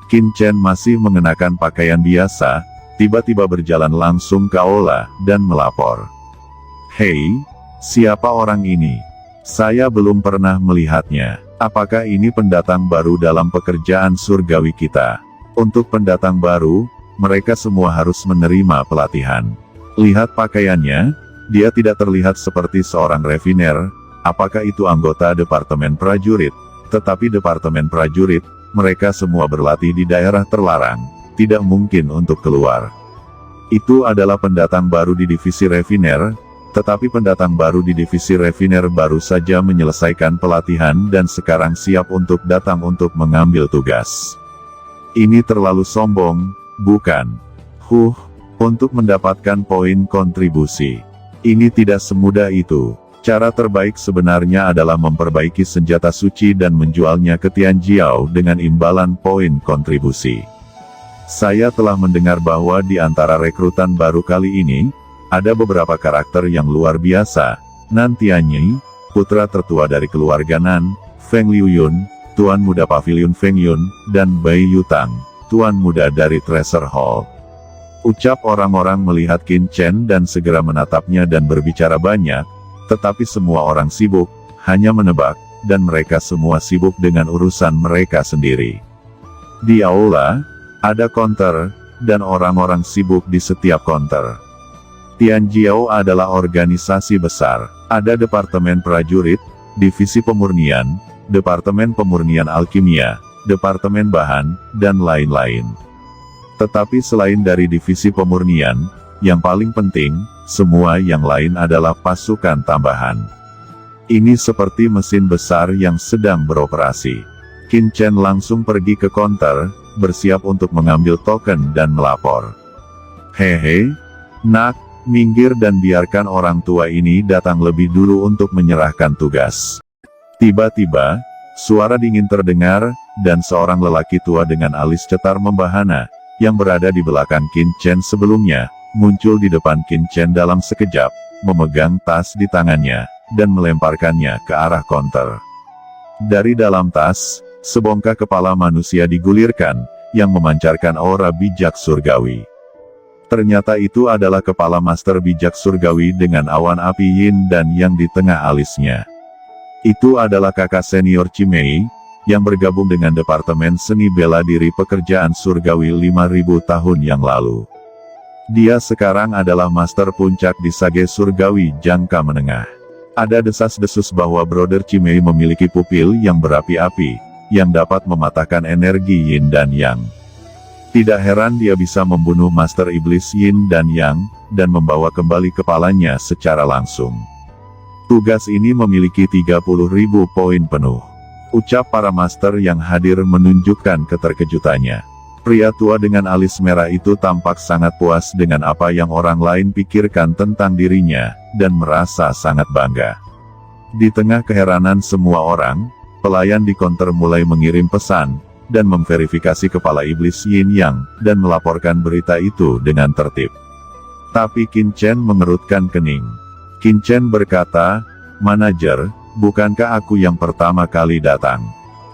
Qin Chen masih mengenakan pakaian biasa, tiba-tiba berjalan langsung ke aula, dan melapor. "Hei, siapa orang ini? Saya belum pernah melihatnya. Apakah ini pendatang baru dalam pekerjaan surgawi kita?" Untuk pendatang baru, mereka semua harus menerima pelatihan. Lihat pakaiannya, dia tidak terlihat seperti seorang refiner. Apakah itu anggota Departemen Prajurit? Tetapi Departemen Prajurit, mereka semua berlatih di daerah terlarang, tidak mungkin untuk keluar. Itu adalah pendatang baru di divisi refiner, tetapi pendatang baru di divisi refiner baru saja menyelesaikan pelatihan dan sekarang siap untuk datang untuk mengambil tugas. Ini terlalu sombong, bukan? Untuk mendapatkan poin kontribusi. Ini tidak semudah itu. Cara terbaik sebenarnya adalah memperbaiki senjata suci dan menjualnya ke Tianjiao dengan imbalan poin kontribusi. Saya telah mendengar bahwa di antara rekrutan baru kali ini, ada beberapa karakter yang luar biasa. Nan Tianyi, putra tertua dari keluarga Nan, Feng Liuyun, Tuan Muda Pavilion Feng Yun, dan Bai Yutang, Tuan Muda dari Treasure Hall. Ucap orang-orang melihat Qin Chen dan segera menatapnya dan berbicara banyak, tetapi semua orang sibuk, hanya menebak, dan mereka semua sibuk dengan urusan mereka sendiri. Di aula, ada counter, dan orang-orang sibuk di setiap counter. Tianjiao adalah organisasi besar, ada Departemen Prajurit, Divisi Pemurnian, Departemen Pemurnian Alkimia, Departemen Bahan, dan lain-lain. Tetapi selain dari Divisi Pemurnian, yang paling penting, semua yang lain adalah pasukan tambahan. Ini seperti mesin besar yang sedang beroperasi. Qin Chen langsung pergi ke counter, bersiap untuk mengambil token dan melapor. "Hehe, nak, minggir dan biarkan orang tua ini datang lebih dulu untuk menyerahkan tugas." Tiba-tiba, suara dingin terdengar, dan seorang lelaki tua dengan alis cetar membahana, yang berada di belakang Qin Chen sebelumnya, muncul di depan Qin Chen dalam sekejap, memegang tas di tangannya, dan melemparkannya ke arah counter. Dari dalam tas, sebongkah kepala manusia digulirkan, yang memancarkan aura bijak surgawi. Ternyata itu adalah kepala master bijak surgawi dengan awan api yin dan yang di tengah alisnya. Itu adalah kakak senior Cimei, yang bergabung dengan Departemen Seni Bela Diri Pekerjaan Surgawi 5000 tahun yang lalu. Dia sekarang adalah master puncak di Sage Surgawi jangka menengah. Ada desas-desus bahwa Brother Cimei memiliki pupil yang berapi-api, yang dapat mematahkan energi yin dan yang. Tidak heran dia bisa membunuh Master Iblis Yin dan Yang, dan membawa kembali kepalanya secara langsung. Tugas ini memiliki 30.000 poin penuh. Ucap para master yang hadir menunjukkan keterkejutannya. Pria tua dengan alis merah itu tampak sangat puas dengan apa yang orang lain pikirkan tentang dirinya, dan merasa sangat bangga. Di tengah keheranan semua orang, pelayan di konter mulai mengirim pesan, dan memverifikasi kepala iblis Yin Yang, dan melaporkan berita itu dengan tertib. Tapi Qin Chen mengerutkan kening. Qin Chen berkata, "Manajer, bukankah aku yang pertama kali datang?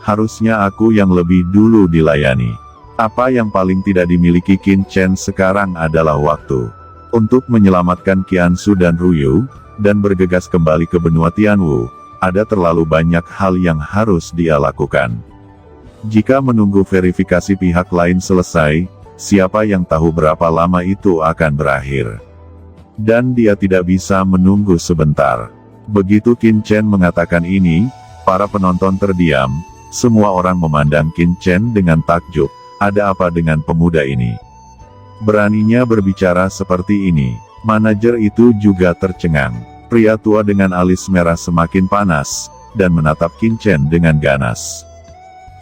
Harusnya aku yang lebih dulu dilayani." Apa yang paling tidak dimiliki Qin Chen sekarang adalah waktu. Untuk menyelamatkan Qiansu dan Ruyu, dan bergegas kembali ke benua Tianwu, ada terlalu banyak hal yang harus dia lakukan. Jika menunggu verifikasi pihak lain selesai, siapa yang tahu berapa lama itu akan berakhir. Dan dia tidak bisa menunggu sebentar. Begitu Qin Chen mengatakan ini, para penonton terdiam, semua orang memandang Qin Chen dengan takjub. Ada apa dengan pemuda ini? Beraninya berbicara seperti ini. Manajer itu juga tercengang. Pria tua dengan alis merah semakin panas, dan menatap Qin Chen dengan ganas.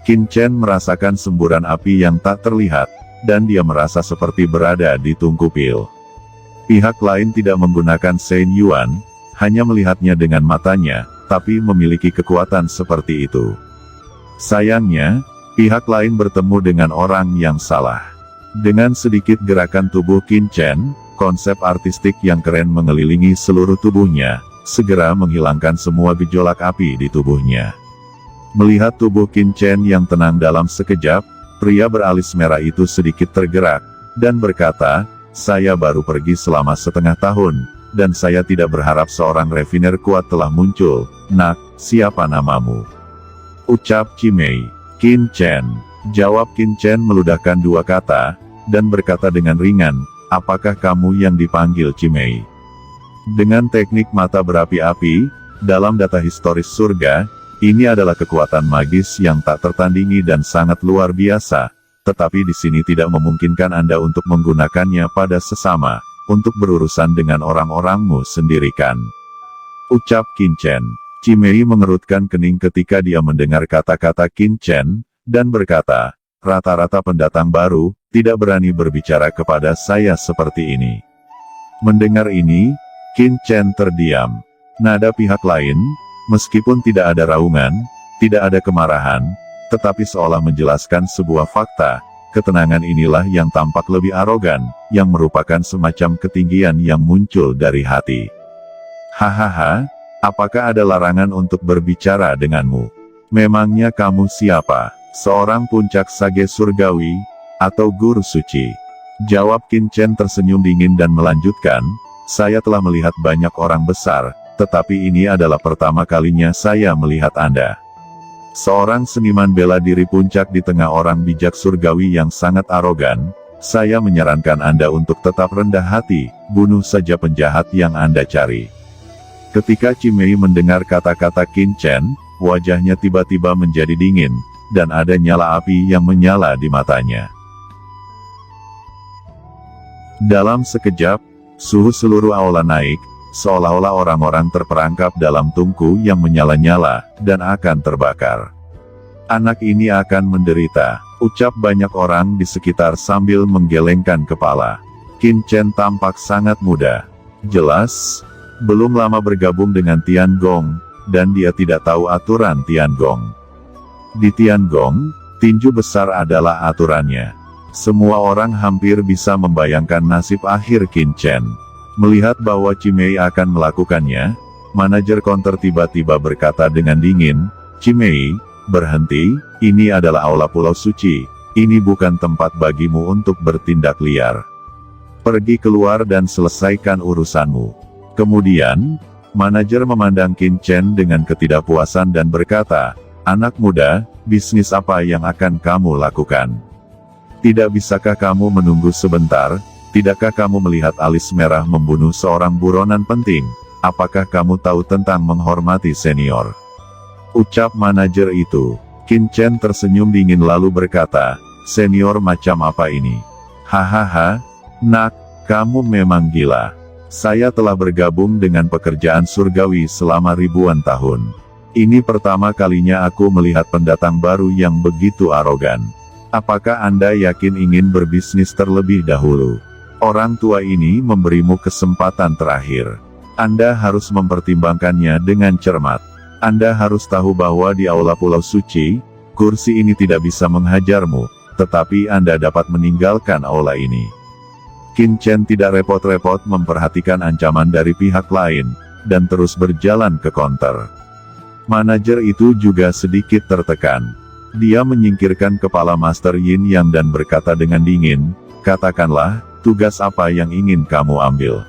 Qin Chen merasakan semburan api yang tak terlihat, dan dia merasa seperti berada di tungku pil. Pihak lain tidak menggunakan Shen Yuan, hanya melihatnya dengan matanya, tapi memiliki kekuatan seperti itu. Sayangnya, pihak lain bertemu dengan orang yang salah. Dengan sedikit gerakan tubuh Qin Chen, konsep artistik yang keren mengelilingi seluruh tubuhnya, segera menghilangkan semua gejolak api di tubuhnya. Melihat tubuh Qin Chen yang tenang dalam sekejap, Pria beralis merah itu sedikit tergerak, dan berkata, saya baru pergi selama setengah tahun, dan saya tidak berharap seorang refiner kuat telah muncul. Nak, siapa namamu? Ucap Cimei. Qin Chen. Jawab Qin Chen meludahkan dua kata, dan berkata dengan ringan, apakah kamu yang dipanggil Cimei? Dengan teknik mata berapi-api, dalam data historis surga, ini adalah kekuatan magis yang tak tertandingi dan sangat luar biasa, tetapi di sini tidak memungkinkan Anda untuk menggunakannya pada sesama, untuk berurusan dengan orang-orangmu sendiri kan? Ucap Qin Chen. Cimei mengerutkan kening ketika dia mendengar kata-kata Qin Chen, dan berkata, rata-rata pendatang baru, tidak berani berbicara kepada saya seperti ini. Mendengar ini, Qin Chen terdiam. Nada pihak lain, meskipun tidak ada raungan, tidak ada kemarahan, tetapi seolah menjelaskan sebuah fakta, ketenangan inilah yang tampak lebih arogan, yang merupakan semacam ketinggian yang muncul dari hati. Hahaha, apakah ada larangan untuk berbicara denganmu? Memangnya kamu siapa? Seorang puncak sage surgawi, atau guru suci? Jawab Qin Chen tersenyum dingin dan melanjutkan, saya telah melihat banyak orang besar, tetapi ini adalah pertama kalinya saya melihat Anda. Seorang seniman bela diri puncak di tengah orang bijak surgawi yang sangat arogan, saya menyarankan Anda untuk tetap rendah hati, bunuh saja penjahat yang Anda cari. Ketika Cimei mendengar kata-kata Qin Chen, wajahnya tiba-tiba menjadi dingin, dan ada nyala api yang menyala di matanya. Dalam sekejap, suhu seluruh aula naik, seolah-olah orang-orang terperangkap dalam tungku yang menyala-nyala, dan akan terbakar. Anak ini akan menderita, ucap banyak orang di sekitar sambil menggelengkan kepala. Qin Chen tampak sangat muda. Jelas, belum lama bergabung dengan Tiangong, dan dia tidak tahu aturan Tiangong. Di Tiangong, tinju besar adalah aturannya. Semua orang hampir bisa membayangkan nasib akhir Qin Chen. Melihat bahwa Cimei akan melakukannya, manajer konter tiba-tiba berkata dengan dingin, Cimei, berhenti, ini adalah aula Pulau Suci, ini bukan tempat bagimu untuk bertindak liar. Pergi keluar dan selesaikan urusanmu. Kemudian, manajer memandang Qin Chen dengan ketidakpuasan dan berkata, anak muda, bisnis apa yang akan kamu lakukan? Tidak bisakah kamu menunggu sebentar? Tidakkah kamu melihat alis merah membunuh seorang buronan penting? Apakah kamu tahu tentang menghormati senior? Ucap manajer itu. Qin Chen tersenyum dingin lalu berkata, senior macam apa ini? Hahaha, nak, kamu memang gila. Saya telah bergabung dengan pekerjaan surgawi selama ribuan tahun. Ini pertama kalinya aku melihat pendatang baru yang begitu arogan. Apakah Anda yakin ingin berbisnis terlebih dahulu? Orang tua ini memberimu kesempatan terakhir. Anda harus mempertimbangkannya dengan cermat. Anda harus tahu bahwa di aula Pulau Suci, kursi ini tidak bisa menghajarmu, tetapi Anda dapat meninggalkan aula ini. Qin Chen tidak repot-repot memperhatikan ancaman dari pihak lain, dan terus berjalan ke konter. Manajer itu juga sedikit tertekan. Dia menyingkirkan kepala Master Yin Yang dan berkata dengan dingin, katakanlah, tugas apa yang ingin kamu ambil?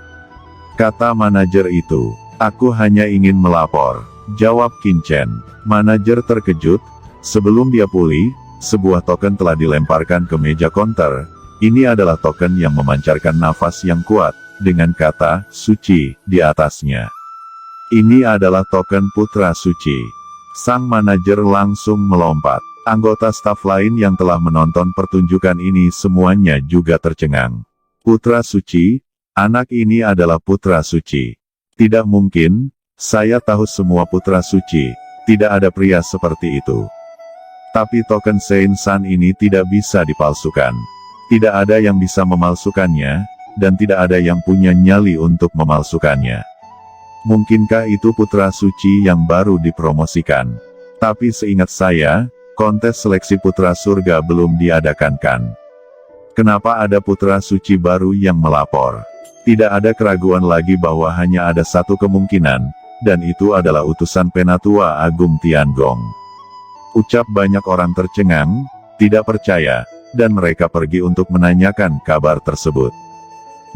Kata manajer itu, aku hanya ingin melapor, jawab Qin Chen. Manajer terkejut, sebelum dia pulih, sebuah token telah dilemparkan ke meja konter. Ini adalah token yang memancarkan nafas yang kuat, dengan kata, suci, di atasnya. Ini adalah token Putra Suci. Sang manajer langsung melompat. Anggota staf lain yang telah menonton pertunjukan ini semuanya juga tercengang. Putra Suci, anak ini adalah Putra Suci. Tidak mungkin, saya tahu semua Putra Suci, tidak ada pria seperti itu. Tapi token Sein San ini tidak bisa dipalsukan. Tidak ada yang bisa memalsukannya, dan tidak ada yang punya nyali untuk memalsukannya. Mungkinkah itu Putra Suci yang baru dipromosikan? Tapi seingat saya, kontes seleksi Putra Surga belum diadakan kan? Kenapa ada Putra Suci baru yang melapor? Tidak ada keraguan lagi bahwa hanya ada satu kemungkinan, dan itu adalah utusan Penatua Agung Tiangong. Ucap banyak orang tercengang, tidak percaya, dan mereka pergi untuk menanyakan kabar tersebut.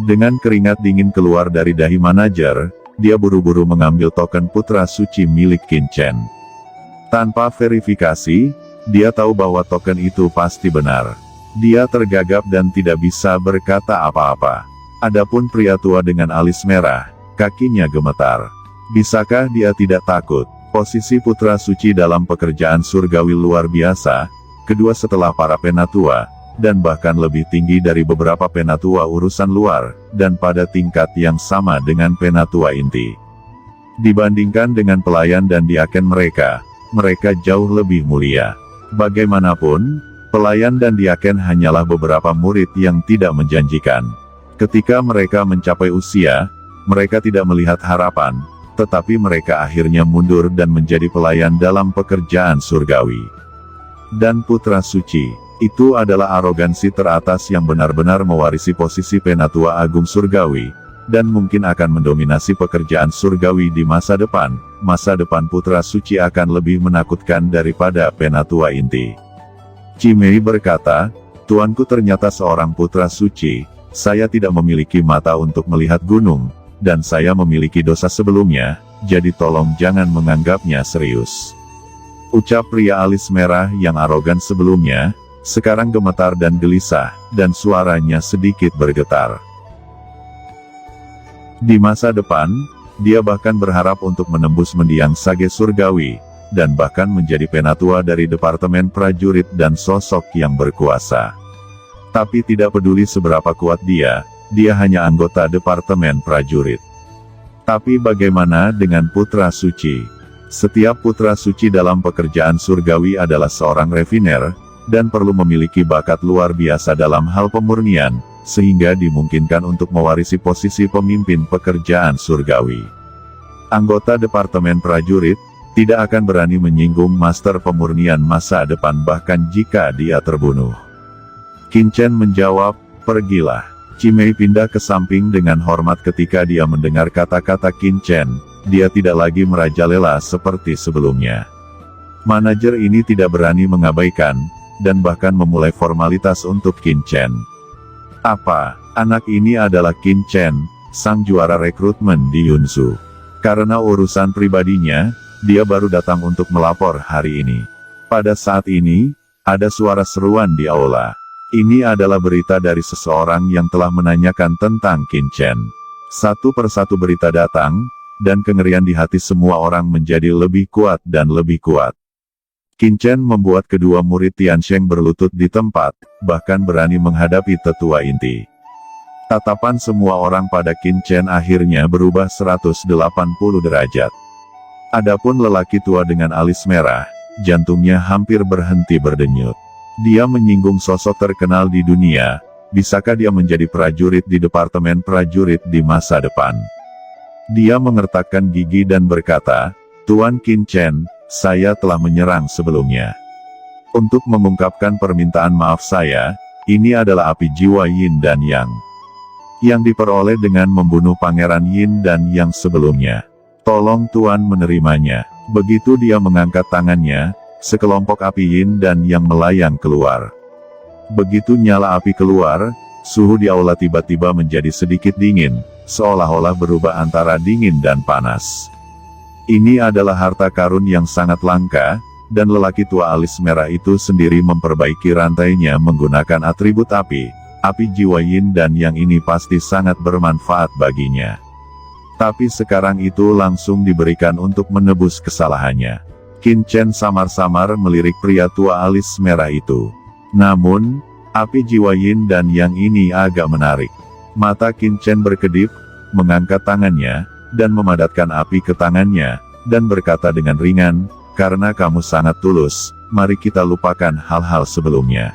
Dengan keringat dingin keluar dari dahi manajer, dia buru-buru mengambil token putra suci milik Qin Chen. Tanpa verifikasi, dia tahu bahwa token itu pasti benar. Dia tergagap dan tidak bisa berkata apa-apa. Adapun pria tua dengan alis merah, kakinya gemetar. Bisakah dia tidak takut? Posisi putra suci dalam pekerjaan surgawi luar biasa, kedua setelah para penatua, dan bahkan lebih tinggi dari beberapa penatua urusan luar, dan pada tingkat yang sama dengan penatua inti. Dibandingkan dengan pelayan dan diaken mereka jauh lebih mulia. Bagaimanapun, pelayan dan diaken hanyalah beberapa murid yang tidak menjanjikan. Ketika mereka mencapai usia, mereka tidak melihat harapan, tetapi mereka akhirnya mundur dan menjadi pelayan dalam pekerjaan surgawi. Dan putra suci, itu adalah arogansi teratas yang benar-benar mewarisi posisi penatua agung surgawi, dan mungkin akan mendominasi pekerjaan surgawi di masa depan. Masa depan putra suci akan lebih menakutkan daripada penatua inti. Cimei berkata, "Tuanku ternyata seorang putra suci, saya tidak memiliki mata untuk melihat gunung, dan saya memiliki dosa sebelumnya, jadi tolong jangan menganggapnya serius." Ucap pria alis merah yang arogan sebelumnya, sekarang gemetar dan gelisah, dan suaranya sedikit bergetar. Di masa depan, dia bahkan berharap untuk menembus mendiang sage surgawi, dan bahkan menjadi penatua dari departemen prajurit dan sosok yang berkuasa. Tapi tidak peduli seberapa kuat dia hanya anggota departemen prajurit. Tapi bagaimana dengan putra suci? Setiap putra suci dalam pekerjaan surgawi adalah seorang refiner, dan perlu memiliki bakat luar biasa dalam hal pemurnian, sehingga dimungkinkan untuk mewarisi posisi pemimpin pekerjaan surgawi. Anggota departemen prajurit tidak akan berani menyinggung master pemurnian masa depan bahkan jika dia terbunuh. Qin Chen menjawab, "Pergilah." Cimei pindah ke samping dengan hormat ketika dia mendengar kata-kata Qin Chen. Dia tidak lagi merajalela seperti sebelumnya. Manajer ini tidak berani mengabaikan, dan bahkan memulai formalitas untuk Qin Chen. Apa, anak ini adalah Qin Chen, sang juara rekrutmen di Yunsu? Karena urusan pribadinya, dia baru datang untuk melapor hari ini. Pada saat ini, ada suara seruan di aula. Ini adalah berita dari seseorang yang telah menanyakan tentang Qin Chen. Satu persatu berita datang, dan kengerian di hati semua orang menjadi lebih kuat dan lebih kuat. Qin Chen membuat kedua murid Tiansheng berlutut di tempat, bahkan berani menghadapi tetua inti. Tatapan semua orang pada Qin Chen akhirnya berubah 180 derajat. Adapun lelaki tua dengan alis merah, jantungnya hampir berhenti berdenyut. Dia menyinggung sosok terkenal di dunia, bisakah dia menjadi prajurit di departemen prajurit di masa depan? Dia mengertakkan gigi dan berkata, "Tuan Qin Chen, saya telah menyerang sebelumnya. Untuk mengungkapkan permintaan maaf saya, ini adalah api jiwa Yin dan Yang. Yang diperoleh dengan membunuh Pangeran Yin dan Yang sebelumnya. Tolong Tuan menerimanya." Begitu dia mengangkat tangannya, sekelompok api Yin dan Yang melayang keluar. Begitu nyala api keluar, suhu di aula tiba-tiba menjadi sedikit dingin, seolah-olah berubah antara dingin dan panas. Ini adalah harta karun yang sangat langka, dan lelaki tua alis merah itu sendiri memperbaiki rantainya menggunakan atribut api. Api jiwa Yin dan Yang ini pasti sangat bermanfaat baginya. Tapi sekarang itu langsung diberikan untuk menebus kesalahannya. Qin Chen samar-samar melirik pria tua alis merah itu. Namun, api jiwa Yin dan Yang ini agak menarik. Mata Qin Chen berkedip, mengangkat tangannya, dan memadatkan api ke tangannya, dan berkata dengan ringan, "Karena kamu sangat tulus, mari kita lupakan hal-hal sebelumnya."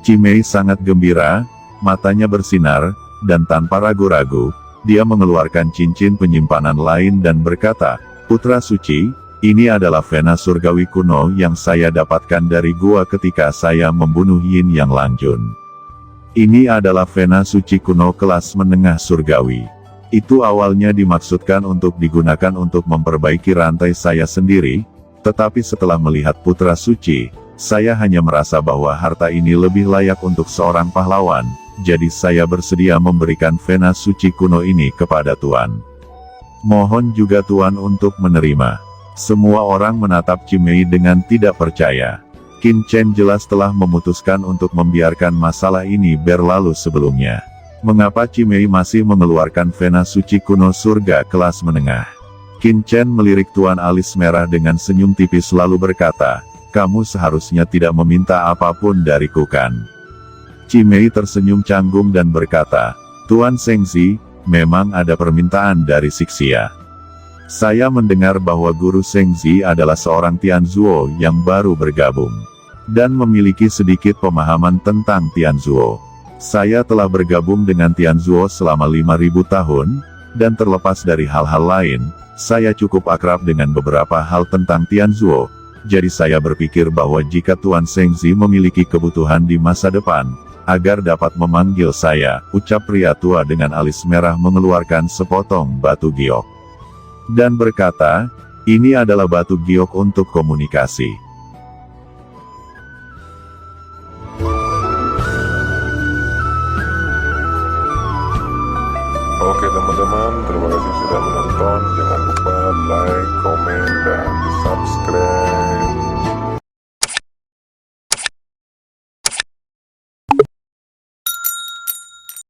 Cimei sangat gembira, matanya bersinar, dan tanpa ragu-ragu, dia mengeluarkan cincin penyimpanan lain dan berkata, "Putra suci, ini adalah vena surgawi kuno yang saya dapatkan dari gua ketika saya membunuh Yin Yang Langjun. Ini adalah vena suci kuno kelas menengah surgawi. Itu awalnya dimaksudkan untuk digunakan untuk memperbaiki rantai saya sendiri, tetapi setelah melihat putra suci, Saya hanya merasa bahwa harta ini lebih layak untuk seorang pahlawan, jadi saya bersedia memberikan vena suci kuno ini kepada Tuan. Mohon juga Tuan untuk menerima. Semua orang menatap Cimei dengan tidak percaya. Qin Chen jelas telah memutuskan untuk membiarkan masalah ini berlalu sebelumnya. Mengapa Cimei masih mengeluarkan vena suci kuno surga kelas menengah? Qin Chen melirik Tuan alis merah dengan senyum tipis lalu berkata, "Kamu seharusnya tidak meminta apapun dariku kan?" Cimei tersenyum canggung dan berkata, "Tuan Sengzi, memang ada permintaan dari Sixia. Saya mendengar bahwa Guru Sengzi adalah seorang Tianzuo yang baru bergabung, dan memiliki sedikit pemahaman tentang Tianzuo. Saya telah bergabung dengan Tianzuo selama 5.000 tahun, dan terlepas dari hal-hal lain, saya cukup akrab dengan beberapa hal tentang Tianzuo, jadi saya berpikir bahwa jika Tuan Sengzi memiliki kebutuhan di masa depan, agar dapat memanggil saya," ucap pria tua dengan alis merah mengeluarkan sepotong batu giok. Dan berkata, "Ini adalah batu giok untuk komunikasi. Oke teman-teman, terima kasih sudah menonton. Jangan lupa like, komen, dan subscribe.